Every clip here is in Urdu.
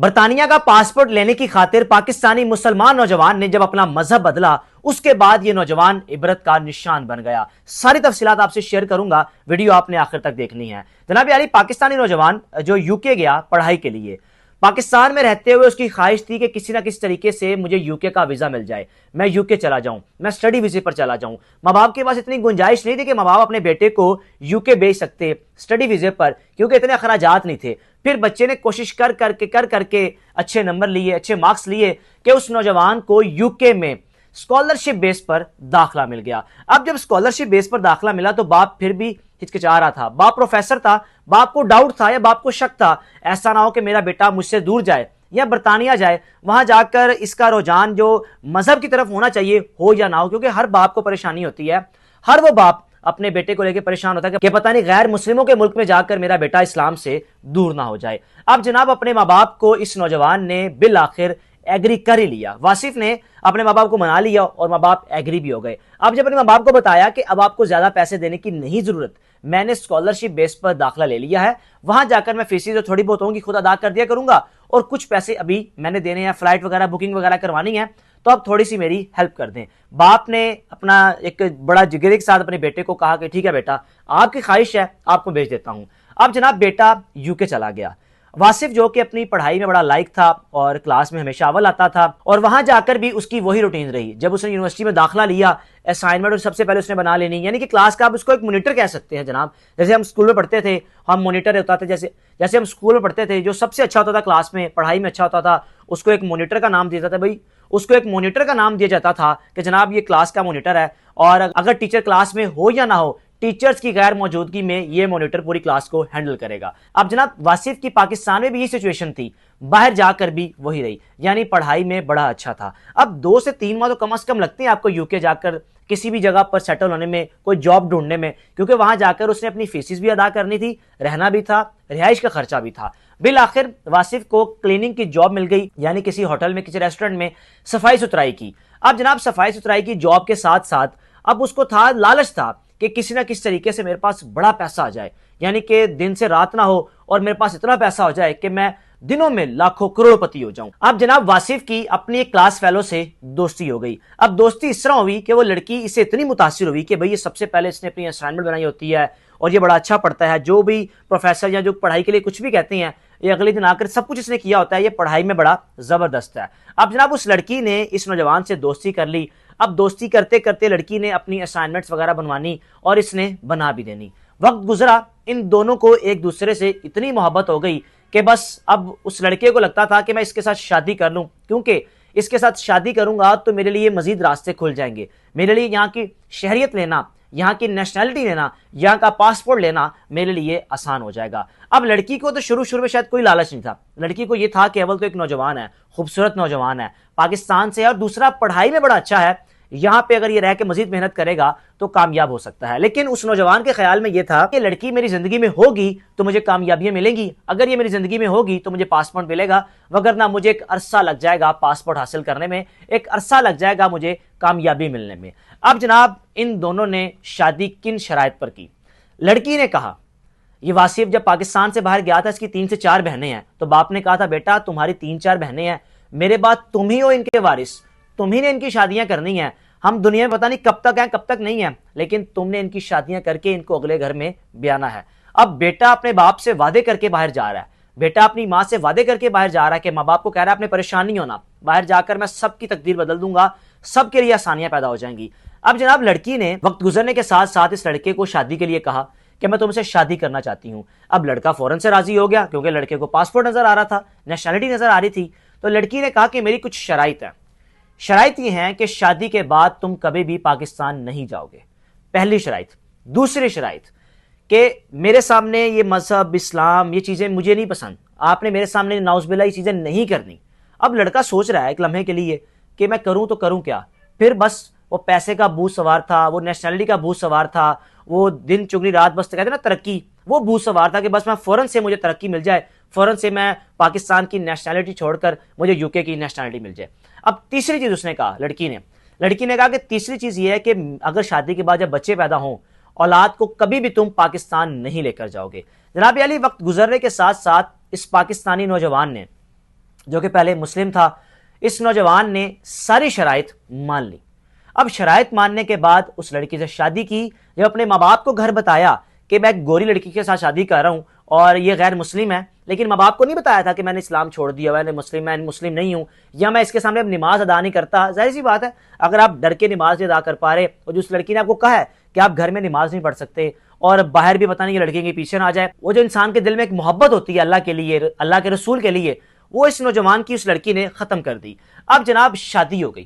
برطانیہ کا پاسپورٹ لینے کی خاطر پاکستانی مسلمان نوجوان نے جب اپنا مذہب بدلا، اس کے بعد یہ نوجوان عبرت کا نشان بن گیا۔ ساری تفصیلات آپ سے شیئر کروں گا، ویڈیو آپ نے آخر تک دیکھنی ہے۔ جناب علی، پاکستانی نوجوان جو یو کے گیا پڑھائی کے لیے، پاکستان میں رہتے ہوئے اس کی خواہش تھی کہ کسی نہ کسی طریقے سے مجھے یو کے کا ویزا مل جائے، میں یو کے چلا جاؤں، میں اسٹڈی ویزے پر چلا جاؤں۔ ماں باپ کے پاس اتنی گنجائش نہیں تھی کہ ماں باپ اپنے بیٹے کو یو کے بھیج سکتے اسٹڈی ویزے پر، کیونکہ اتنے اخراجات نہیں تھے۔ پھر بچے نے کوشش کر کے اچھے نمبر لیے، اچھے مارکس لیے کہ اس نوجوان کو یو کے میں اسکالرشپ بیس پر داخلہ مل گیا۔ اب جب اسکالرشپ بیس پر داخلہ ملا تو باپ پھر بھی ہچکچا رہا تھا۔ باپ پروفیسر تھا، باپ کو ڈاؤٹ تھا یا باپ کو شک تھا، ایسا نہ ہو کہ میرا بیٹا مجھ سے دور جائے یا برطانیہ جائے، وہاں جا کر اس کا رجحان جو مذہب کی طرف ہونا چاہیے ہو یا نہ ہو، کیونکہ ہر باپ کو پریشانی ہوتی ہے، ہر وہ باپ اپنے بیٹے کو لے کے پریشان ہوتا ہے کہ پتہ نہیں غیر مسلموں کے ملک میں جا کر میرا بیٹا اسلام سے دور نہ ہو جائے۔ اب جناب اپنے ماں باپ کو اس نوجوان نے بالآخر ایگری کر ہی لیا، واصف نے اپنے ماں باپ کو منا لیا اور ماں باپ ایگری بھی ہو گئے۔ اب جب اپنے ماں باپ کو بتایا کہ اب آپ کو زیادہ پیسے دینے کی نہیں ضرورت، میں نے اسکالرشپ بیس پر داخلہ لے لیا ہے، وہاں جا کر میں فیسیں جو تھوڑی بہت ہوں گی خود ادا کر دیا کروں گا، اور کچھ پیسے ابھی میں نے دینے ہیں، فلائٹ وغیرہ بکنگ وغیرہ کروانی ہے، تو اب تھوڑی سی میری ہیلپ کر دیں۔ باپ نے اپنا ایک بڑا جگرے کے ساتھ اپنے بیٹے کو کہا کہ ٹھیک ہے بیٹا، آپ کی خواہش ہے، آپ کو بھیج دیتا ہوں۔ اب جناب بیٹا یو کے چلا گیا۔ واصف جو کہ اپنی پڑھائی میں بڑا لائق تھا اور کلاس میں ہمیشہ اول آتا تھا، اور وہاں جا کر بھی اس کی وہی روٹین رہی۔ جب اس نے یونیورسٹی میں داخلہ لیا، اسائنمنٹ سب سے پہلے اس نے بنا لینی، یعنی کہ کلاس کا آپ اس کو ایک مانیٹر کہہ سکتے ہیں جناب۔ جیسے ہم اسکول میں پڑھتے تھے، ہم مانیٹر ہوتا تھا، جیسے ہم اسکول میں پڑھتے تھے، جو سب سے اچھا ہوتا تھا کلاس میں، پڑھائی میں اچھا ہوتا تھا، اس کو ایک مانیٹر کا نام دیا جاتا تھا۔ بھائی اس کو ایک مانیٹر کا نام دیا جاتا تھا کہ جناب یہ کلاس کا مانیٹر ہے، اور اگر ٹیچر کلاس میں ہو یا نہ ہو، ٹیچرز کی غیر موجودگی میں یہ مانیٹر پوری کلاس کو ہینڈل کرے گا۔ اب جناب واصف کی پاکستان میں بھی یہ سچویشن تھی، باہر جا کر بھی وہی رہی، یعنی پڑھائی میں بڑا اچھا تھا۔ اب 2 سے 3 ماہ تو کم از کم لگتے ہیں آپ کو یو کے جا کر کسی بھی جگہ پر سیٹل ہونے میں، کوئی جاب ڈھونڈنے میں، کیونکہ وہاں جا کر اس نے اپنی فیسز بھی ادا کرنی تھی، رہنا بھی تھا، رہائش کا خرچہ بھی تھا۔ بالآخر واصف کو کلیننگ کی جاب مل گئی، یعنی کسی ہوٹل میں، کسی ریسٹورنٹ میں صفائی ستھرائی کی۔ اب جناب صفائی ستھرائی کی جاب کے ساتھ ساتھ اب اس کو تھا، لالچ تھا کہ کسی نہ کسی طریقے سے میرے پاس بڑا پیسہ آ جائے، یعنی کہ دن سے رات نہ ہو اور میرے پاس اتنا پیسہ ہو جائے کہ میں دنوں میں لاکھوں کروڑ پتی ہو جاؤں۔ اب جناب واصف کی اپنی ایک کلاس فیلو سے دوستی ہو گئی۔ اب دوستی اس طرح ہوئی کہ وہ لڑکی اس سے اتنی متاثر ہوئی کہ بھئی یہ سب سے پہلے اس نے اپنی اسائنمنٹ بنائی ہوتی ہے اور یہ بڑا اچھا پڑھتا ہے، جو بھی پروفیسر یا جو پڑھائی کے لیے کچھ بھی کہتے ہیں یہ اگلے دن آ کر سب کچھ اس نے کیا ہوتا ہے، یہ پڑھائی میں بڑا زبردست ہے۔ اب جناب اس لڑکی نے اس نوجوان سے دوستی کر لی۔ اب دوستی کرتے کرتے لڑکی نے اپنی اسائنمنٹس وغیرہ بنوانی اور اس نے بنا بھی دینی۔ وقت گزرا، ان دونوں کو ایک دوسرے سے اتنی محبت ہو گئی کہ بس اب اس لڑکے کو لگتا تھا کہ میں اس کے ساتھ شادی کر لوں، کیونکہ اس کے ساتھ شادی کروں گا تو میرے لیے مزید راستے کھل جائیں گے، میرے لیے یہاں کی شہریت لینا، یہاں کی نیشنلٹی لینا، یہاں کا پاسپورٹ لینا میرے لیے آسان ہو جائے گا۔ اب لڑکی کو تو شروع میں شاید کوئی لالچ نہیں تھا، لڑکی کو یہ تھا کہ اول تو ایک نوجوان ہے، خوبصورت نوجوان ہے، پاکستان سے ہے، اور دوسرا پڑھائی میں بڑا اچھا ہے، یہاں پہ اگر یہ رہ کے مزید محنت کرے گا تو کامیاب ہو سکتا ہے۔ لیکن اس نوجوان کے خیال میں یہ تھا کہ لڑکی میری زندگی میں ہوگی تو مجھے کامیابیاں ملیں گی، اگر یہ میری زندگی میں ہوگی تو مجھے پاسپورٹ ملے گا، وگرنہ مجھے ایک عرصہ لگ جائے گا پاسپورٹ حاصل کرنے میں، ایک عرصہ لگ جائے گا مجھے کامیابی ملنے میں۔ اب جناب ان دونوں نے شادی کن شرائط پر کی؟ لڑکی نے کہا، یہ واصف جب پاکستان سے باہر گیا تھا، اس کی 3 سے 4 بہنیں ہیں، تو باپ نے کہا تھا بیٹا تمہاری 3-4 بہنیں ہیں، میرے بعد تم ہی ہو ان کے وارث، تم ہی نے ان کی شادیاں کرنی ہیں، ہم دنیا میں پتہ نہیں کب تک ہیں کب تک نہیں ہیں، لیکن تم نے ان کی شادیاں کر کے ان کو اگلے گھر میں بیانا ہے۔ اب بیٹا اپنے باپ سے وعدے کر کے باہر جا رہا ہے، بیٹا اپنی ماں سے وعدے کر کے باہر جا رہا ہے کہ ماں باپ کو کہہ رہا ہے اپنے پریشان نہیں ہونا، باہر جا کر میں سب کی تقدیر بدل دوں گا، سب کے لیے آسانیاں پیدا ہو جائیں گی۔ اب جناب لڑکی نے وقت گزرنے کے ساتھ ساتھ اس لڑکے کو شادی کے لیے کہا کہ میں تم سے شادی کرنا چاہتی ہوں۔ اب لڑکا فوراً سے راضی ہو گیا، کیونکہ لڑکے کو پاسپورٹ نظر آ رہا تھا، نیشنلٹی نظر آ رہی تھی۔ تو لڑکی نے کہا کہ میری کچھ شرائط ہیں، شرائط یہ ہیں کہ شادی کے بعد تم کبھی بھی پاکستان نہیں جاؤ گے، پہلی شرائط۔ دوسری شرائط کہ میرے سامنے یہ مذہب، اسلام، یہ چیزیں مجھے نہیں پسند، آپ نے میرے سامنے نعوذ باللہ یہ چیزیں نہیں کرنی۔ اب لڑکا سوچ رہا ہے ایک لمحے کے لیے کہ میں کروں تو کروں کیا؟ پھر بس وہ پیسے کا بھوت سوار تھا، وہ نیشنلٹی کا بھوت سوار تھا، وہ دن چگنی رات بس کہتے ہیں نا ترقی، وہ بھوت سوار تھا کہ بس میں فوراً سے مجھے ترقی مل جائے، فوراً سے میں پاکستان کی نیشنلٹی چھوڑ کر مجھے یو کے کی نیشنلٹی مل جائے۔ اب تیسری چیز اس نے کہا، لڑکی نے کہا کہ تیسری چیز یہ ہے کہ اگر شادی کے بعد جب بچے پیدا ہوں، اولاد کو کبھی بھی تم پاکستان نہیں لے کر جاؤ گے۔ جناب علی وقت گزرنے کے ساتھ ساتھ اس پاکستانی نوجوان نے جو کہ پہلے مسلم تھا، اس نوجوان نے ساری شرائط مان لی۔ اب شرائط ماننے کے بعد اس لڑکی سے شادی کی۔ جب اپنے ماں باپ کو گھر بتایا کہ میں ایک گوری لڑکی کے ساتھ شادی کر رہا ہوں اور یہ غیر مسلم ہے، لیکن ماں باپ کو نہیں بتایا تھا کہ میں نے اسلام چھوڑ دیا، میں مسلم نہیں ہوں، یا میں اس کے سامنے اب نماز ادا نہیں کرتا۔ ظاہر سی بات ہے، اگر آپ ڈر کے نماز نہیں ادا کر پا رہے اور جس لڑکی نے آپ کو کہا ہے کہ آپ گھر میں نماز نہیں پڑھ سکتے اور باہر بھی پتہ نہیں یہ لڑکی کے پیچھے نہ آ جائے، وہ جو انسان کے دل میں ایک محبت ہوتی ہے اللہ کے لیے، اللہ کے رسول کے لیے، وہ اس نوجوان کی اس لڑکی نے ختم کر دی۔ اب جناب شادی ہو گئی۔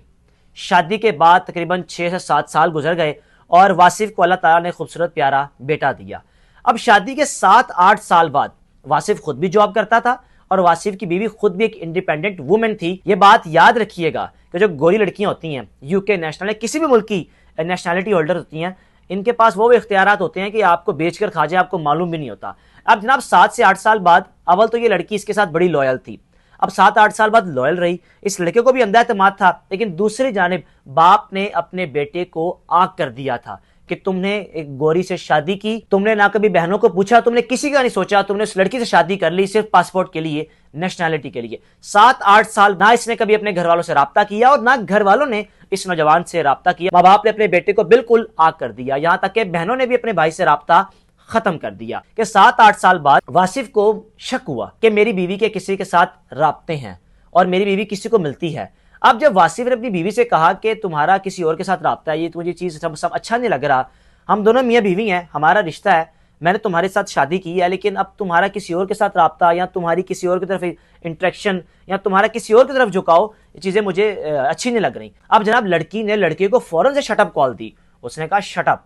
شادی کے بعد تقریباً 6 سے 7 سال گزر گئے اور واصف کو اللہ تعالیٰ نے خوبصورت پیارا بیٹا دیا۔ اب شادی کے 7-8 سال بعد واصف خود بھی جاب کرتا تھا اور واصف کی بیوی خود بھی ایک انڈیپینڈنٹ وومن تھی۔ یہ بات یاد رکھیے گا کہ جو گوری لڑکیاں ہوتی ہیں، یو کے نیشنل، کسی بھی ملک کی نیشنلٹی ہولڈر ہوتی ہیں، ان کے پاس وہ اختیارات ہوتے ہیں کہ آپ کو بیچ کر کھا جائے، آپ کو معلوم بھی نہیں ہوتا۔ اب جناب 7 سے 8 سال بعد، اول تو یہ لڑکی اس کے ساتھ بڑی لویل تھی، اب 7-8 سال بعد لویل رہی، اس لڑکے کو بھی اندھا اعتماد تھا، لیکن دوسری جانب باپ نے اپنے بیٹے کو آنکھ کر دیا تھا کہ تم نے ایک گوری سے شادی کی، تم نے نہ کبھی بہنوں کو پوچھا، تم نے کسی کا نہیں سوچا، تم نے اس لڑکی سے شادی کر لی صرف پاسپورٹ کے لیے، نیشنلٹی کے لیے۔ 7-8 سال نہ اس نے کبھی اپنے گھر والوں سے رابطہ کیا اور نہ گھر والوں نے اس نوجوان سے رابطہ کیا۔ ماں باپ نے اپنے بیٹے کو بالکل آنکھ کر دیا، یہاں تک کہ بہنوں نے بھی اپنے بھائی سے رابطہ ختم کر دیا۔ کہ 7-8 سال بعد واصف کو شک ہوا کہ میری بیوی کے کسی کے ساتھ رابطے ہیں اور میری بیوی کسی کو ملتی ہے۔ اب جب واصف نے اپنی بیوی سے کہا کہ تمہارا کسی اور کے ساتھ رابطہ ہے، یہ مجھے چیز سب اچھا نہیں لگ رہا، ہم دونوں میاں بیوی ہیں، ہمارا رشتہ ہے، میں نے تمہارے ساتھ شادی کی ہے، لیکن اب تمہارا کسی اور کے ساتھ رابطہ یا تمہاری کسی اور کی طرف انٹریکشن یا تمہارا کسی اور کی طرف جھکاؤ، یہ چیزیں مجھے اچھی نہیں لگ رہی۔ اب جناب لڑکی نے لڑکے کو فوراً سے شٹ اپ کال دی۔ اس نے کہا شٹ اپ،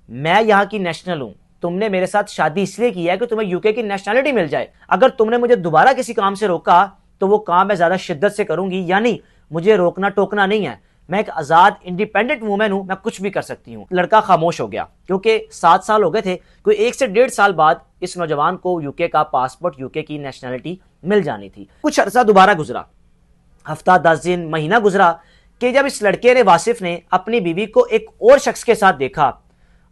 میں یہاں کی نیشنل ہوں، تم نے میرے ساتھ شادی اس لیے کی ہے کہ تمہیں یو کے کی نیشنلٹی مل جائے، اگر تم نے مجھے دوبارہ کسی کام سے روکا تو وہ کام میں زیادہ شدت سے کروں گی، یعنی مجھے روکنا ٹوکنا نہیں ہے، میں ایک آزاد انڈیپینڈنٹ وومن ہوں، میں کچھ بھی کر سکتی ہوں۔ لڑکا خاموش ہو گیا کیونکہ 7 سال ہو گئے تھے، کوئی 1 سے 1.5 سال بعد اس نوجوان کو یو کے کا پاسپورٹ، یو کے کی نیشنلٹی مل جانی تھی۔ کچھ عرصہ دوبارہ گزرا، ہفتہ 10 دن مہینہ گزرا، کہ جب اس لڑکے نے واصف نے اپنی بیوی کو ایک اور شخص کے ساتھ دیکھا،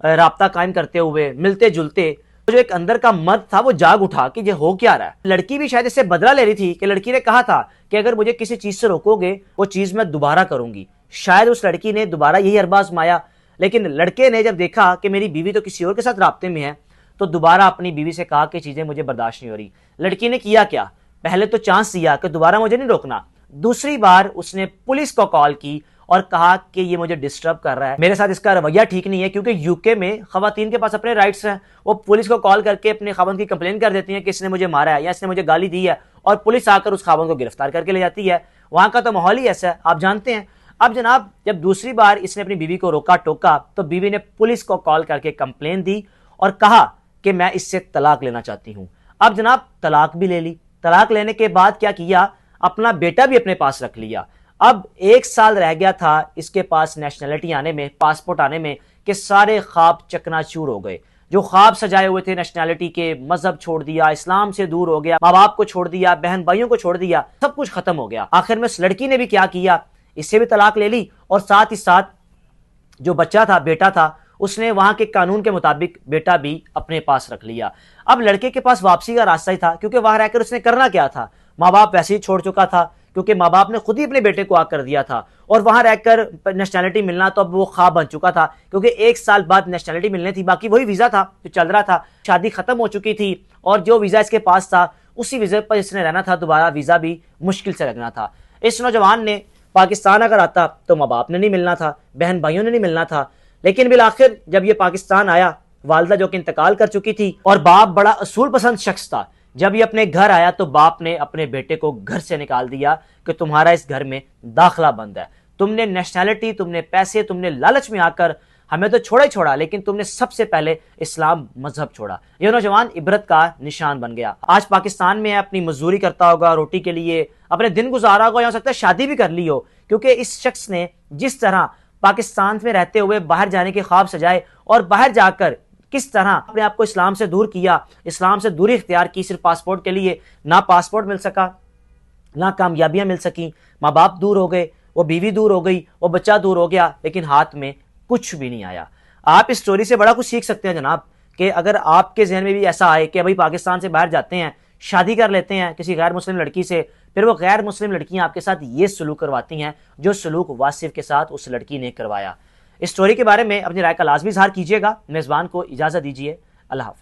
رابطہ قائم کرتے ہوئے، ملتے جلتے، جو ایک اندر کا مرد تھا وہ جاگ اٹھا کہ یہ ہو کیا رہا ہے۔ لڑکی بھی شاید اس سے بدلہ لے رہی تھی کہ لڑکی نے کہا تھا کہ اگر مجھے کسی چیز سے روکو گے وہ چیز میں دوبارہ کروں گی۔ شاید اس لڑکی نے دوبارہ یہی حربہ آزمایا، لیکن لڑکے نے جب دیکھا کہ میری بیوی تو کسی اور کے ساتھ رابطے میں ہے تو دوبارہ اپنی بیوی سے کہا کہ چیزیں مجھے برداشت نہیں ہو رہی۔ لڑکی نے کیا کیا، پہلے تو چانس دیا کہ دوبارہ مجھے نہیں روکنا، دوسری بار اس نے پولیس کو کال کی اور کہا کہ یہ مجھے ڈسٹرب کر رہا ہے، میرے ساتھ اس کا رویہ ٹھیک نہیں ہے، کیونکہ یو کے میں خواتین کے پاس اپنے رائٹس ہیں، وہ پولیس کو کال کر کے اپنے خاوند کی کمپلین کر دیتی ہیں کہ اس نے مجھے مارا ہے یا اس نے مجھے گالی دی ہے، اور پولیس آ کر اس خاوند کو گرفتار کر کے لے جاتی ہے۔ وہاں کا تو ماحول ہی ایسا ہے، آپ جانتے ہیں۔ اب جناب جب دوسری بار اس نے اپنی بیوی کو روکا ٹوکا تو بیوی نے پولیس کو کال کر کے کمپلین دی اور کہا کہ میں اس سے طلاق لینا چاہتی ہوں۔ اب جناب طلاق بھی لے لی، طلاق لینے کے بعد کیا کیا، اپنا بیٹا بھی اپنے پاس رکھ لیا۔ اب 1 سال رہ گیا تھا اس کے پاس نیشنلٹی آنے میں، پاسپورٹ آنے میں، کہ سارے خواب چکنا چور ہو گئے۔ جو خواب سجائے ہوئے تھے نیشنلٹی کے، مذہب چھوڑ دیا، اسلام سے دور ہو گیا، ماں باپ کو چھوڑ دیا، بہن بھائیوں کو چھوڑ دیا، سب کچھ ختم ہو گیا۔ آخر میں اس لڑکی نے بھی کیا کیا، اس سے بھی طلاق لے لی اور ساتھ ہی ساتھ جو بچہ تھا، بیٹا تھا، اس نے وہاں کے قانون کے مطابق بیٹا بھی اپنے پاس رکھ لیا۔ اب لڑکے کے پاس واپسی کا راستہ ہی تھا، کیونکہ وہاں رہ کر اس نے کرنا کیا تھا، ماں باپ ویسے ہی چھوڑ چکا تھا، کیونکہ ماں باپ نے خود ہی اپنے بیٹے کو آگ کر دیا تھا، اور وہاں رہ کر نیشنلٹی ملنا تو اب وہ خواب بن چکا تھا، کیونکہ 1 سال بعد نیشنلٹی ملنے تھی، باقی وہی ویزا تھا جو چل رہا تھا، شادی ختم ہو چکی تھی اور جو ویزا اس کے پاس تھا اسی ویزا پر اس نے رہنا تھا، دوبارہ ویزا بھی مشکل سے لگنا تھا۔ اس نوجوان نے پاکستان اگر آتا تو ماں باپ نے نہیں ملنا تھا، بہن بھائیوں نے نہیں ملنا تھا، لیکن بالآخر جب یہ پاکستان آیا، والدہ جو کہ انتقال کر چکی تھی اور باپ بڑا اصول پسند شخص تھا، جب یہ اپنے گھر آیا تو باپ نے اپنے بیٹے کو گھر سے نکال دیا کہ تمہارا اس گھر میں داخلہ بند ہے، تم نے نیشنلٹی، تم نے پیسے، تم نے لالچ میں آ کر ہمیں تو چھوڑا ہی چھوڑا، لیکن تم نے سب سے پہلے اسلام مذہب چھوڑا۔ یہ نوجوان عبرت کا نشان بن گیا، آج پاکستان میں اپنی مزدوری کرتا ہوگا، روٹی کے لیے اپنے دن گزارا ہوگا، یا ہو سکتا ہے شادی بھی کر لی ہو، کیونکہ اس شخص نے جس طرح پاکستان میں رہتے ہوئے باہر جانے کے خواب سجائے اور باہر جا کر کس طرح اپنے آپ کو اسلام سے دور کیا، اسلام سے دوری اختیار کی صرف پاسپورٹ کے لیے، نہ پاسپورٹ مل سکا، نہ کامیابیاں مل سکیں، ماں باپ دور ہو گئے، وہ بیوی دور ہو گئی، وہ بچہ دور ہو گیا، لیکن ہاتھ میں کچھ بھی نہیں آیا۔ آپ اس سٹوری سے بڑا کچھ سیکھ سکتے ہیں جناب، کہ اگر آپ کے ذہن میں بھی ایسا آئے کہ بھائی پاکستان سے باہر جاتے ہیں، شادی کر لیتے ہیں کسی غیر مسلم لڑکی سے، پھر وہ غیر مسلم لڑکیاں آپ کے ساتھ یہ سلوک کرواتی ہیں جو سلوک واصف کے ساتھ اس لڑکی نے کروایا۔ اس سٹوری کے بارے میں اپنی رائے کا لازمی اظہار کیجیے گا۔ میزبان کو اجازت دیجیے، اللہ حافظ۔